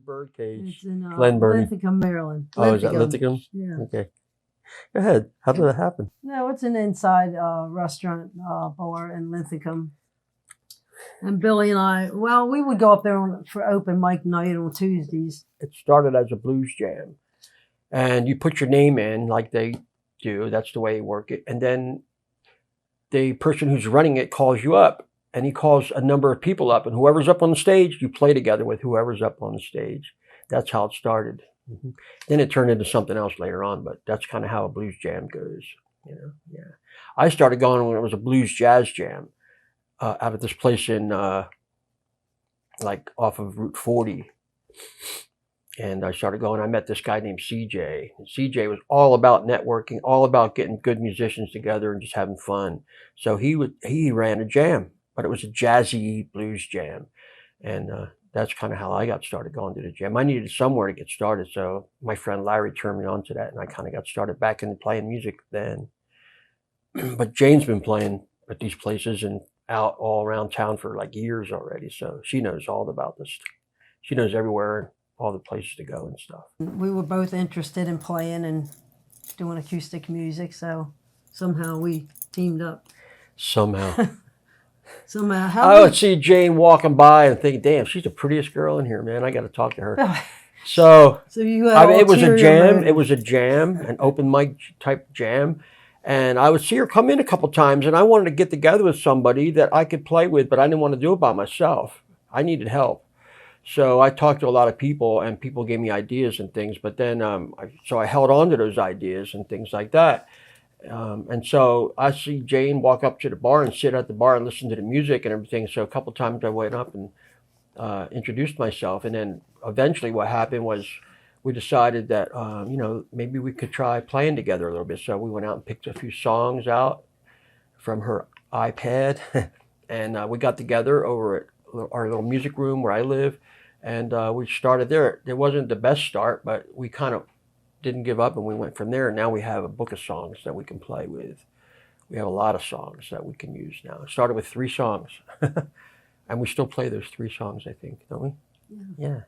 Birdcage? It's in Glenburn. Linthicum, Maryland. Oh, is that Linthicum? Yeah. Okay. Go ahead. How did that happen? No, it's an inside restaurant bar in Linthicum. And Billy and I, well, we would go up there for open mic night on Tuesdays. It started as a blues jam. And you put your name in like they do. That's the way you work it. And then the person who's running it calls you up. And he calls a number of people up. And whoever's up on the stage, you play together with whoever's up on the stage. That's how it started. Mm-hmm. Then it turned into something else later on. But that's kind of how a blues jam goes. You know, yeah. I started going when it was a blues jazz jam out of this place in like off of Route 40. And I started going. I met this guy named CJ. And CJ was all about networking, all about getting good musicians together and just having fun. So he ran a jam, but it was a jazzy blues jam. And that's kind of how I got started going to the jam. I needed somewhere to get started. So my friend Larry turned me on to that. And I kind of got started back into playing music then. But Jayne's been playing at these places and out all around town for like years already. So she knows all about this. She knows everywhere, all the places to go and stuff. We were both interested in playing and doing acoustic music, so somehow we teamed up. Somehow. Somehow. I would see Jayne walking by and think, damn, she's the prettiest girl in here, man. I got to talk to her. So you had it was a jam. motive. It was a jam, an open mic type jam. And I would see her come in a couple times, and I wanted to get together with somebody that I could play with, but I didn't want to do it by myself. I needed help. So I talked to a lot of people, and people gave me ideas and things. But then, so I held on to those ideas and things like that. And so I see Jayne walk up to the bar and sit at the bar and listen to the music and everything. So a couple times I went up and introduced myself. And then eventually what happened was we decided that, you know, maybe we could try playing together a little bit. So we went out and picked a few songs out from her iPad. And we got together over at our little music room where I live. And we started there. It wasn't the best start, but we kind of didn't give up and we went from there. And now we have a book of songs that we can play with. We have a lot of songs that we can use now. It started with 3 songs. And we still play those 3 songs, I think, don't we? Yeah.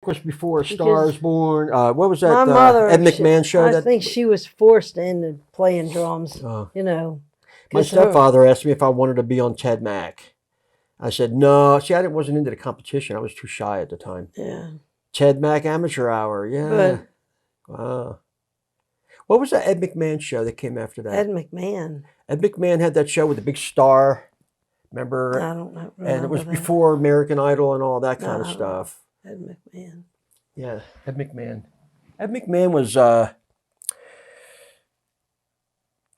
Of course, before A Star Is Born. What was that? My mother, Ed McMahon show? I think she was forced into playing drums, you know. My stepfather asked me if I wanted to be on Ted Mack. I said, no. See, I wasn't into the competition. I was too shy at the time. Yeah. Ted Mack Amateur Hour. Yeah. But, wow. What was that Ed McMahon show that came after that? Ed McMahon. Ed McMahon had that show with the big star. Remember? I don't know. And it was before American Idol and all that kind of stuff. Ed McMahon. Yeah, Ed McMahon. Ed McMahon was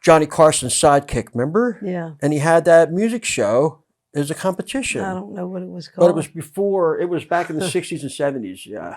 Johnny Carson's sidekick, remember? Yeah. And he had that music show as a competition. I don't know what it was called. But it was before, it was back in the 60s and 70s, yeah.